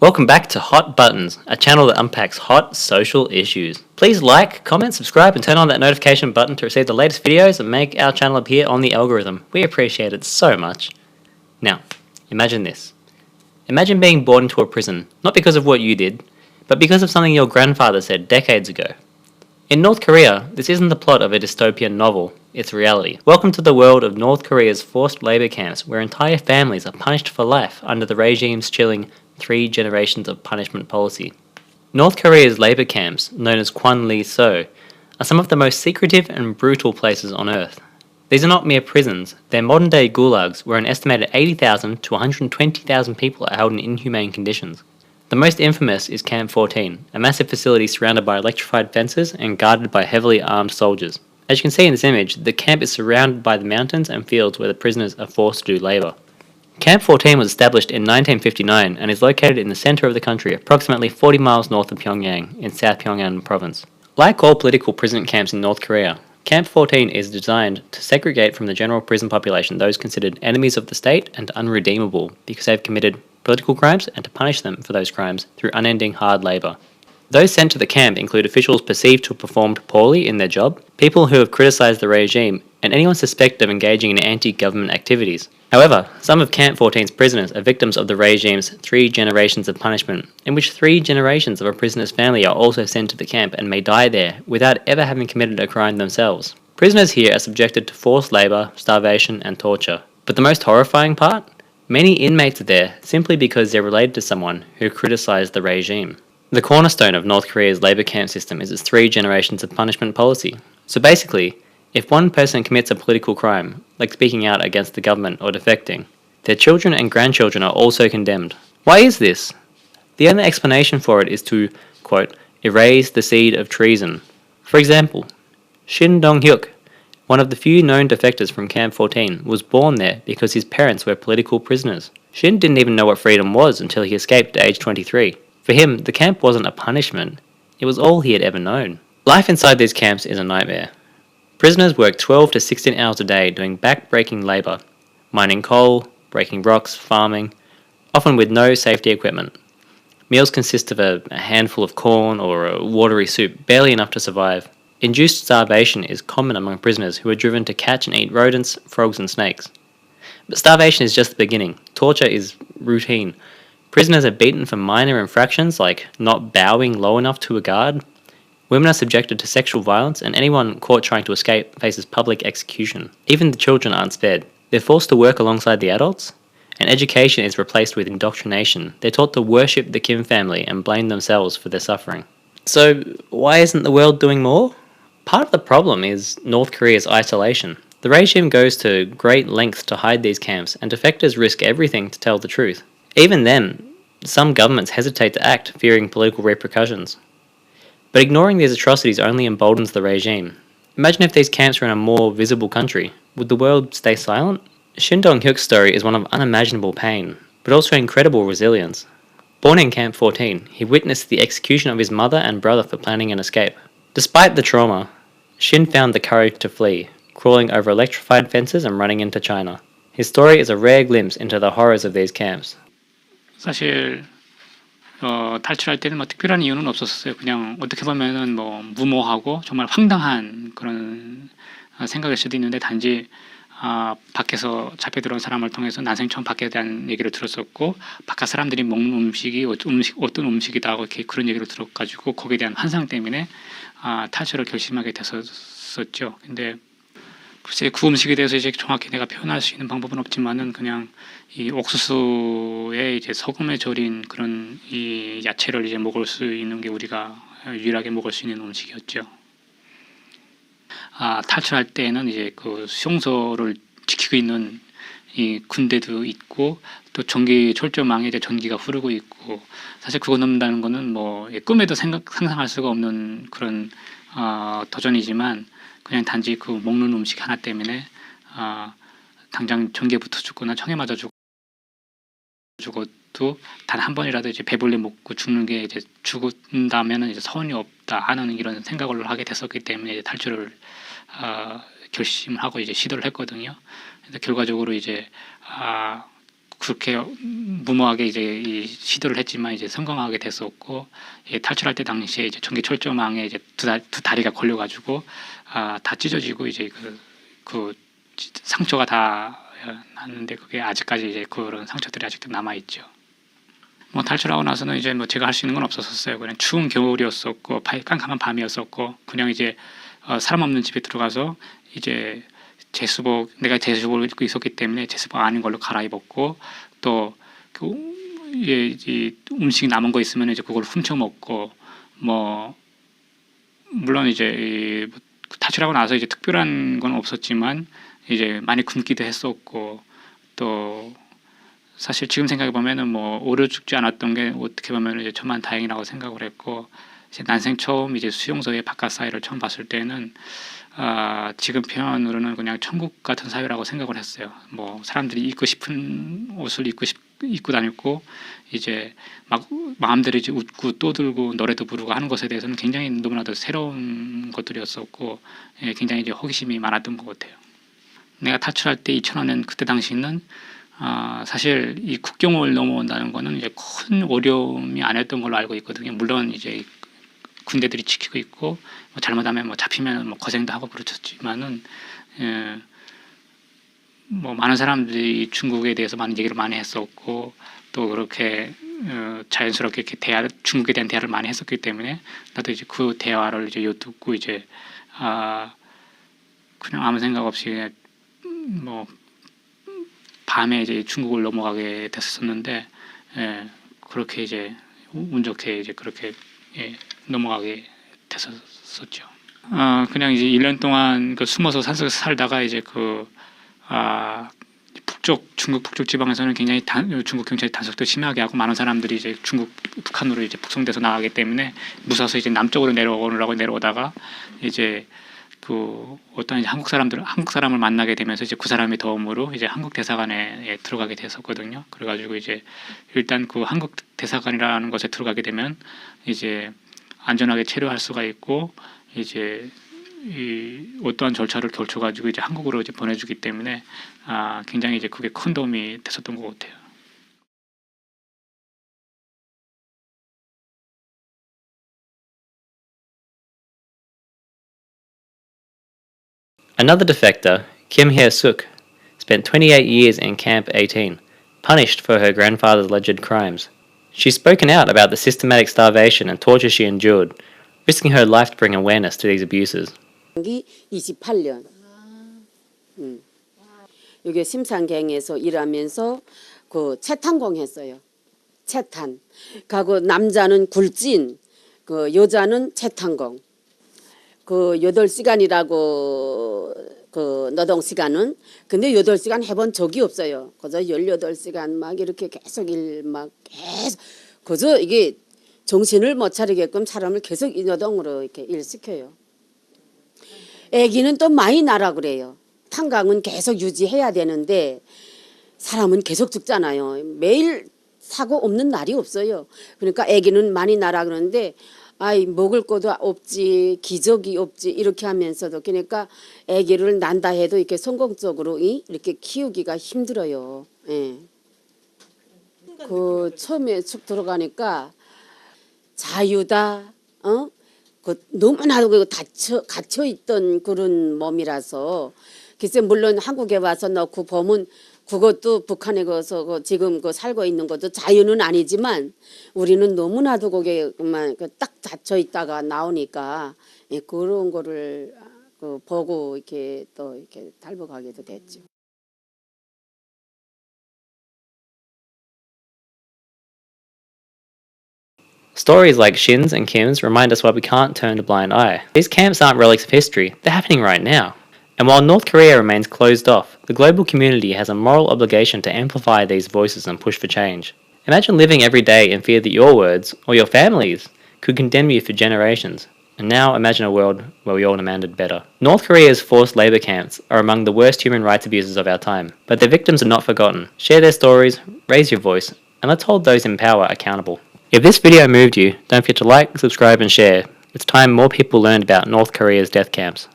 Welcome back to Hot Buttons, a channel that unpacks hot social issues. Please like, comment, subscribe, and turn on that notification button to receive the latest videos and make our channel appear on the algorithm. We appreciate it so much. Now, imagine this. Imagine being born into a prison, not because of what you did, but because of something your grandfather said decades ago. In North Korea, this isn't the plot of a dystopian novel, it's reality. Welcome to the world of North Korea's forced labor camps, where entire families are punished for life under the regime's chilling 3 generations of punishment policy. North Korea's labor camps, known as Kwanlee-so, are some of the most secretive and brutal places on Earth. These are not mere prisons, they're modern-day gulags where an estimated 80,000 to 120,000 people are held in inhumane conditions. The most infamous is Camp 14, a massive facility surrounded by electrified fences and guarded by heavily armed soldiers. As you can see in this image, the camp is surrounded by the mountains and fields where the prisoners are forced to do labour. Camp 14 was established in 1959 and is located in the centre of the country, approximately 40 miles north of Pyongyang, in South Pyongyang province. Like all political prison camps in North Korea, Camp 14 is designed to segregate from the general prison population those considered enemies of the state and unredeemable because they've committed political crimes, and to punish them for those crimes through unending hard labour. Those sent to the camp include officials perceived to have performed poorly in their job, people who have criticised the regime, and anyone suspected of engaging in anti-government activities. However, some of Camp 14's prisoners are victims of the regime's 3 generations of punishment, in which 3 generations of a prisoner's family are also sent to the camp and may die there without ever having committed a crime themselves. Prisoners here are subjected to forced labour, starvation, and torture. But the most horrifying part? Many inmates are there simply because they're related to someone who criticised the regime. The cornerstone of North Korea's labour camp system is its 3 generations of punishment policy. So basically, if one person commits a political crime, like speaking out against the government or defecting, their children and grandchildren are also condemned. Why is this? The only explanation for it is to, quote, erase the seed of treason. For example, Shin Dong-hyuk, one of the few known defectors from Camp 14, was born there because his parents were political prisoners. Shin didn't even know what freedom was until he escaped at age 23. For him, the camp wasn't a punishment, it was all he had ever known. Life inside these camps is a nightmare. Prisoners work 12 to 16 hours a day doing back-breaking labour, mining coal, breaking rocks, farming, often with no safety equipment. Meals consist of a handful of corn or a watery soup, barely enough to survive. Induced starvation is common among prisoners who are driven to catch and eat rodents, frogs and snakes. But starvation is just the beginning. Torture is routine. Prisoners are beaten for minor infractions like not bowing low enough to a guard. Women are subjected to sexual violence, and anyone caught trying to escape faces public execution. Even the children aren't spared. They're forced to work alongside the adults, and education is replaced with indoctrination. They're taught to worship the Kim family and blame themselves for their suffering. So, why isn't the world doing more? Part of the problem is North Korea's isolation. The regime goes to great lengths to hide these camps, and defectors risk everything to tell the truth. Even then, some governments hesitate to act, fearing political repercussions. But ignoring these atrocities only emboldens the regime. Imagine if these camps were in a more visible country. Would the world stay silent? Shin Dong-hyuk's story is one of unimaginable pain, but also incredible resilience. Born in Camp 14, he witnessed the execution of his mother and brother for planning an escape. Despite the trauma, Shin found the courage to flee, crawling over electrified fences and running into China. His story is a rare glimpse into the horrors of these camps. 사실 탈출할 때는 뭐 특별한 이유는 없었어요. 그냥 어떻게 보면은 뭐 무모하고 정말 황당한 그런 생각일 수도 있는데, 단지 밖에서 잡혀 들어온 사람을 통해서 난생 처음 밖에 대한 얘기를 들었었고, 바깥 사람들이 먹는 음식이 어떤 음식이다 하고 이렇게 그런 얘기를 들어가지고 거기에 대한 환상 때문에 탈출을 결심하게 됐었죠. 근데 글쎄 그 음식에 대해서 이제 정확히 내가 표현할 수 있는 방법은 없지만은, 그냥 이 옥수수에 이제 소금에 절인 그런 이 야채를 이제 먹을 수 있는 게 우리가 유일하게 먹을 수 있는 음식이었죠. 탈출할 때는 이제 그 수용소를 지키고 있는 이 군대도 있고, 또 전기 철조망에 이제 전기가 흐르고 있고, 사실 그거 넘는다는 거는 뭐 꿈에도 상상할 수가 없는 그런 도전이지만, 그냥 단지 그 먹는 음식 하나 때문에 당장 전기에 붙어 죽거나 총에 맞아 죽어도 단 한 번이라도 이제 배불리 먹고 죽는 게 이제 죽는다면은 이제 서운이 없다 하는 이런 생각을 하게 됐었기 때문에 이제 탈출을 결심을 하고 이제 시도를 했거든요. 그래서 결과적으로 이제 그렇게 무모하게 이제 이 시도를 했지만 이제 성공하게 됐었고, 예, 탈출할 때 당시에 이제 전기 철조망에 이제 두 다리가 걸려가지고 다 찢어지고 이제 그 상처가 다 났는데 그게 아직까지 이제 그런 상처들이 아직도 남아 있죠. 뭐 탈출하고 나서는 이제 뭐 제가 할 수 있는 건 없었어요. 그냥 추운 겨울이었었고 깜깜한 밤이었었고 그냥 이제 사람 없는 집에 들어가서 이제 내가 제수복을 입고 있었기 때문에 제수복 아닌 걸로 갈아입었고 또 이 음식 남은 거 있으면 이제 그걸 훔쳐 먹고 뭐 물론 이제 탈출하고 나서 이제 특별한 건 없었지만 이제 많이 굶기도 했었고 또 사실 지금 생각해 보면은 뭐 오래 죽지 않았던 게 어떻게 보면 이제 천만 다행이라고 생각을 했고 이제 난생 처음 이제 수용소의 바깥 사회를 처음 봤을 때는 지금 표현으로는 그냥 천국 같은 사회라고 생각을 했어요. 뭐 사람들이 입고 싶은 옷을 입고 다녔고 이제 막 마음대로 이제 웃고 떠들고 노래도 부르고 하는 것에 대해서는 굉장히 너무나도 새로운 것들이었었고 예, 굉장히 이제 호기심이 많았던 것 같아요. 내가 탈출할 때 2000년엔 그때 당시는 사실 이 국경을 넘어온다는 거는 이제 큰 어려움이 아니었던 걸로 알고 있거든요. 물론 이제 군대들이 지키고 있고 뭐 잘못하면 뭐 잡히면 뭐 고생도 하고 그렇지만은 예, 뭐 많은 사람들이 중국에 대해서 많은 얘기를 많이 했었고 또 그렇게 자연스럽게 이렇게 중국에 대한 대화를 많이 했었기 때문에 나도 이제 그 대화를 이제 엿듣고 이제 그냥 아무 생각 없이 뭐 밤에 이제 중국을 넘어가게 됐었는데 예, 그렇게 이제 운 좋게 이제 그렇게 예, 넘어가게 됐었죠. 그냥 이제 1년 동안 숨어서 산속에서 살다가 이제 중국 북쪽 지방에서는 굉장히 중국 경찰이 단속도 심하게 하고 많은 사람들이 이제 북한으로 이제 북송돼서 나가기 때문에 무서워서 이제 남쪽으로 내려오다가 이제 어떤 이제 한국 사람을 만나게 되면서 이제 그 사람의 도움으로 이제 한국 대사관에 들어가게 됐었거든요. 그래가지고 이제 일단 그 한국 대사관이라는 곳에 들어가게 되면 이제 안전하게 체류할 수가 있고 이제 어떠한 절차를 거쳐가지고 이제 한국으로 이제 보내주기 때문에 굉장히 이제 그게 큰 도움이 됐었던 것 같아요. Another defector, Kim Hye-suk, spent 28 years in Camp 18, punished for her grandfather's alleged crimes. She's spoken out about the systematic starvation and torture she endured, risking her life to bring awareness to these abuses. 28년. 여기 심상갱에서 일하면서 그 채탄공 했어요. 채탄. 가고 남자는 굴진, 그 여자는 채탄공. 그 8시간이라고 그 노동 시간은 근데 8시간 해본 적이 없어요. 그저 18시간 막 이렇게 계속 계속 그저 이게 정신을 못 차리게끔 사람을 계속 이 노동으로 이렇게 일시켜요. 애기는 또 많이 나라 그래요. 탄강은 계속 유지해야 되는데 사람은 계속 죽잖아요. 매일 사고 없는 날이 없어요. 그러니까 애기는 많이 나라 그러는데 먹을 것도 없지 기저귀 없지 이렇게 하면서도 그러니까 애기를 난다 해도 이렇게 성공적으로 이렇게 키우기가 힘들어요. 예. 그 처음에 쭉 들어가니까 자유다 너무나도 갇혀 있던 그런 몸이라서 글쎄 물론 한국에 와서 넣고 보면 그것도 북한에 가서 지금 살고 있는 것도 자유는 아니지만 우리는 너무나도 거기에만 딱 닫혀 있다가 나오니까 그런 거를 보고 이렇게 또 이렇게 달벅하게도 됐죠. Stories like Shin's and Kim's remind us why we can't turn a blind eye. These camps aren't relics of history, they're happening right now. And while North Korea remains closed off, the global community has a moral obligation to amplify these voices and push for change. Imagine living every day in fear that your words, or your family's, could condemn you for generations. And now imagine a world where we all demanded better. North Korea's forced labour camps are among the worst human rights abuses of our time, but their victims are not forgotten. Share their stories, raise your voice, and let's hold those in power accountable. If this video moved you, don't forget to like, subscribe and share. It's time more people learned about North Korea's death camps.